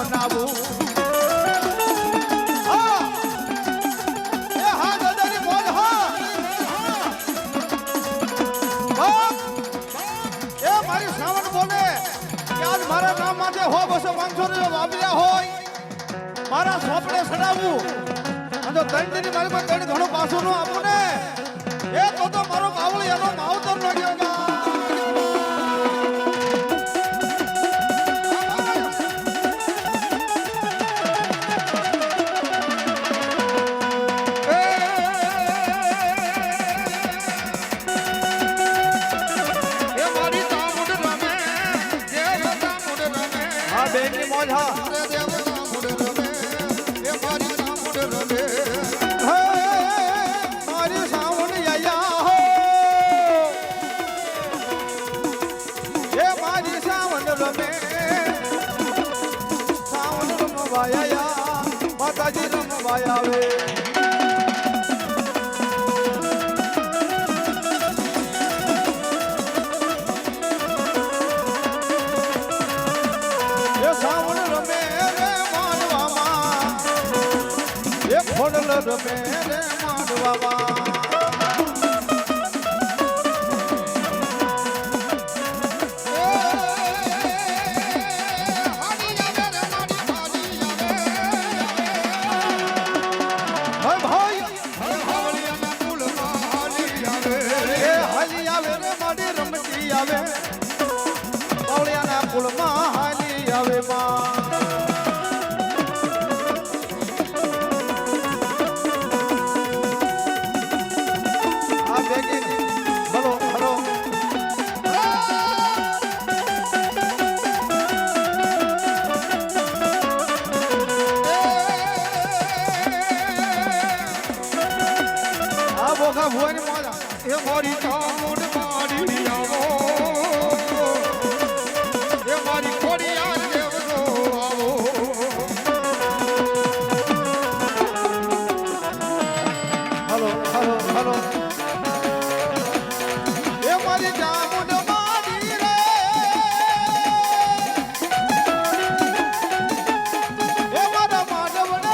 મનાવું મારા નામ માટે 100-200-500 વાપર્યા હોય મારા સોપડે સડાવું અને ત્રણ દિન મારી પાસે ત્રણ ઘણું પાછું ન આપું ને એ તો મારો કાવળી એનો માવતર ન ગયો બેની મોજ હા મારી સાવણ આયા હો એ મારી સાવણ રમે સાવણ રમવાયા માતાજી રમવાયા આવે ખોડલ રમે રે માંડવામાં હાલી આવે રે માડી રમતી આવે પાવળિયાના કુળમાં હાલી આવે માં ભુવાની મોજા એ મારી ચામુંડ માડી આવો એ મારી ખોડિયાર દેવનો આવો હલો હલો હલો એ મારી ચામુંડ માડી રે એ મારા માધવને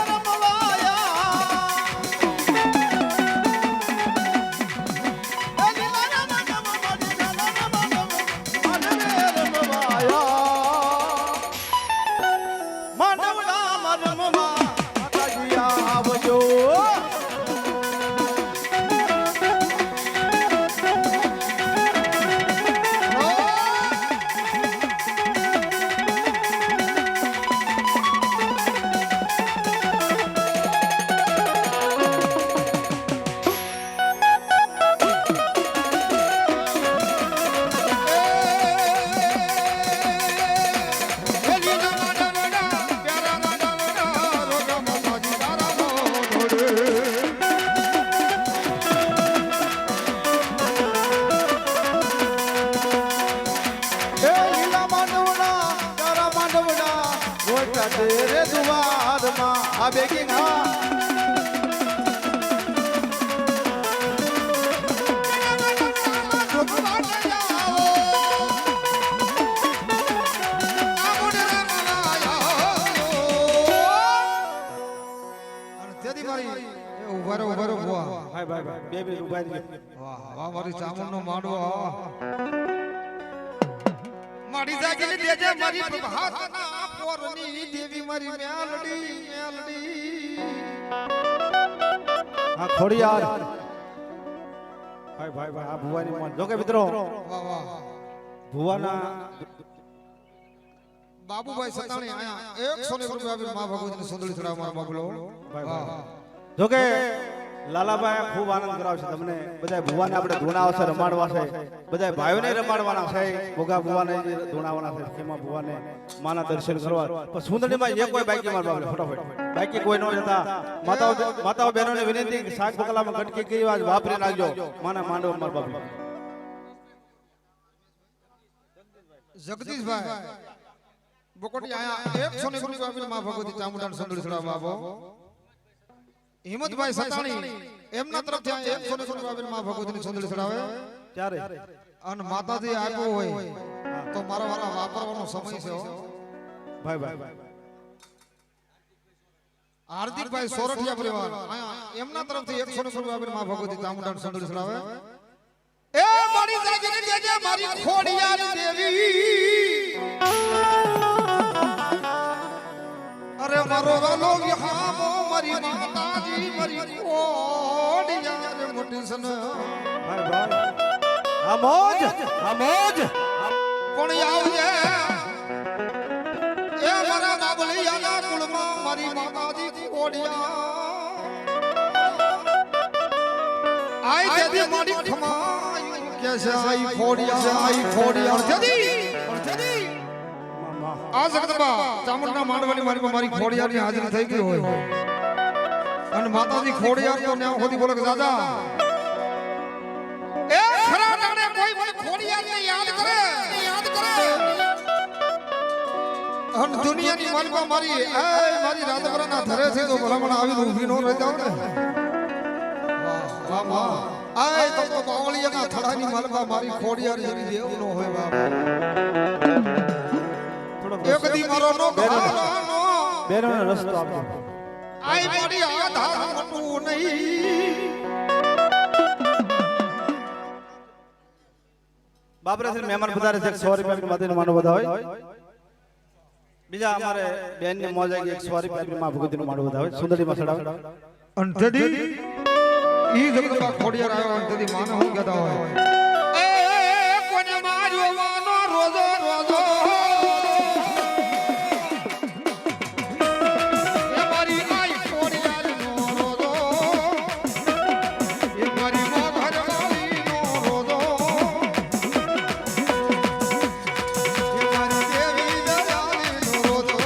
तेरे दुआर मां आबे की ना ઉભારો ભુવા હાય ભાઈ બે ઉભા રહી વાહ વાહ મારી ચામુંડ નો માંડવો મારી જાગી દેજે મારી પ્રભાતના પોરની દેવી મારી મેલડી આ ખોડિયાર ભાઈ આ ભુવાની મોજ જો કે મિત્રો વાહ વાહ ભુવાના બાબુભાઈ સતાણી આયા 100 રૂપિયા આપીને માં ભગવતીને સુંદરી ચડાવવા માગલો વાહ જો કે લાલાભાઈ ખૂબ આનંદ કરાવશે તમને બધા ભુવાને આપણે ધૂણાવશે રમાડવા છે બધા ભાઈઓને રમાડવાના છે ભોગા ભુવાને ધૂણાવવાના છે ખેમા ભુવાને માના દર્શન કરવા પણ સુંદરીમાં જે કોઈ બાઈકી માર બાબલે ફટાફટ બાઈકી કોઈ ન જતા માતાઓ બહેનોને વિનંતી કે શાક બકલામાં કટકી કરી આજ વાપરી નાખજો માના માંડવ માર બાબલે જગદીશભાઈ બોકોટી આયા 100 રૂપિયા આપીને માં ભગવતી ચામુંડાને સુંદરી ચડાવવા આવો હિંમતભાઈ સતાણી એમના તરફથી 100 રૂપિયા આપીને માં ભગવતીની સુંદરી ચડાવે ત્યારે અને માતાજી આપ્યો હોય તો મારા વાળા વાપરવાનો સમય છે ભાઈ હાર્દિકભાઈ સોરઠિયા પરિવાર એમના તરફથી 100 રૂપિયા આપીને માં ભગવતી ચામુંડા સંદોલ ચડાવે એ મારી જાગીને દેજે મારી ખોડિયાર દેવી અરે મારો વાલો વિહામો મારી માતાજી મારી ખોડિયાર મોટી સન ભાઈ ભાઈ આ મોજ પણ આવજે એ મારા બાબલિયાના કુળમાં મારી માતાજી ખોડિયાર આઈ જદી મારી ખમાઈ કેસે આઈ ખોડિયાર જદી આ જગદંબા ચામુંડા માંડવાની મારી ખોડિયારની હાજરી થઈ ગઈ હોય અને માતાજી ખોડિયાર તો ન્યા હોદી બોલે કે દાદા એ ખરા નાણે કોઈ મને ખોડિયારને યાદ કરે અન દુનિયાની માલિકા મારી રાજપરાના ધરે છે તો ભલામણ આવી ઊભી નો રહી જાવ ને વાહ વાહ આય તો બાવળિયાના થડાની માલિકા મારી ખોડિયાર જેવી દેવ નો હોય બાપ એક દી મારો નો ઘાનો બેરોનો રસ્તો આપો આય મારી આધાર મટવું નહીં બાબરા છે મહેમાન પધારે છે 100 રૂપિયા માટેનો માનો બધા હોય બીજા અમારે બેન ને મોજ આવી 100 રૂપિયા માં ભગવતીનો માનો બધા હોય સુંદરી મસડાવે અંતદી ઈ જગદંબા ખોડિયાર આવ્યો અંતદી માનો હું કહેતા હોય એ કોને માર્યો માનો રોજો એ મારી આઈ ખોડિયાર નો રોજો એ મારી મોહર વાલી નો રોજો એ મારી દેવી દયાળી નો રોજો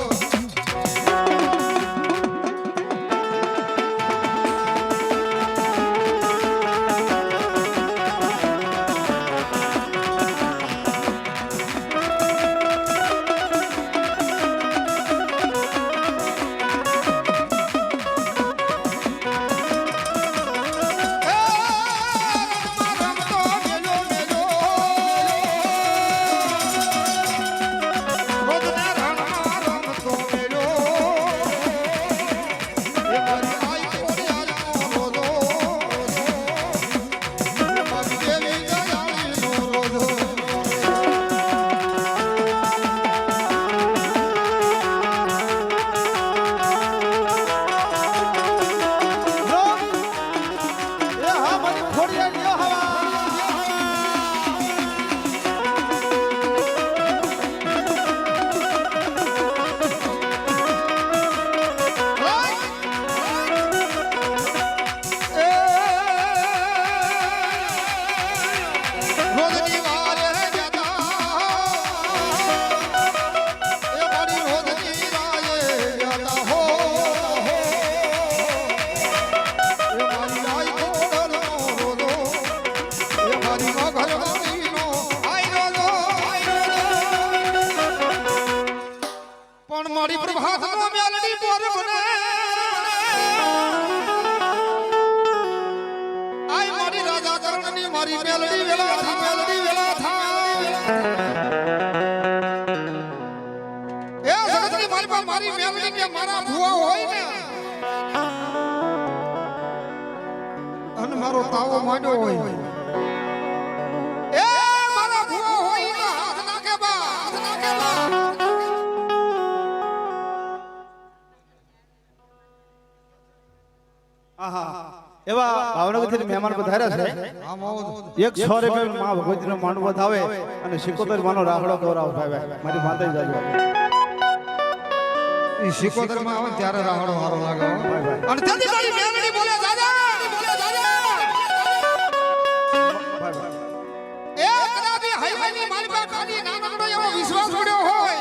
મારી પ્રભાતનો મેલડી બોર બને આય મારી રાજા ચરણની મારી મેલડી વેલા થા એ જગતની માલિકા મારી મેલડી કે મારા ભુવા હોય ને અને મારો તાવો માંડ્યો હોય એ મારા ભુવા હોય ને હાથ નાખે બા એવા ભાવનગરથી મહેમાન પધાર્યા છે 100 રૂપિયા માં ભગવતીનો માંડવો આવે અને 77 માનો રાહડો ગૌરવ ભાઈ મારી માતાજી જાજો ઈ 77 માં આવે ત્યારે રાહડો હારો લાગે અને જલ્દી મારી મેલડી બોલે દાદા એ કદાપી હૈયાની માલિકા ખાલી નાનકડો એવો વિશ્વાસ પડ્યો હોય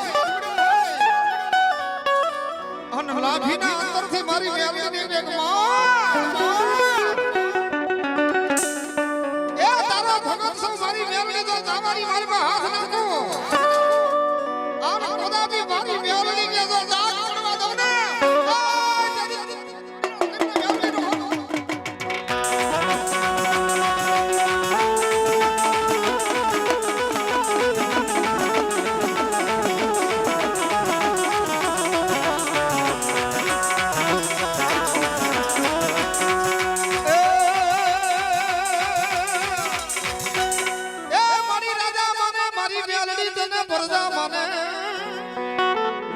અને લાભીના અંતરથી મારી મેલડીની એક મારી મેલડી તો તમારી માલમાં હાથ નાખો આમ કદાપી મારી મેલડી કે તો જાગ પડવા દો ને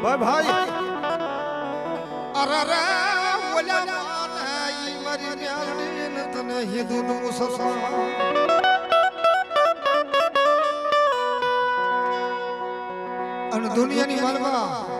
ભાઈ ભાઈ અરે રે ઓલા માને ઈ મારી ન્યાડી ને તને હિન્દુ નું મુસલમાન અને દુનિયાની માલમાં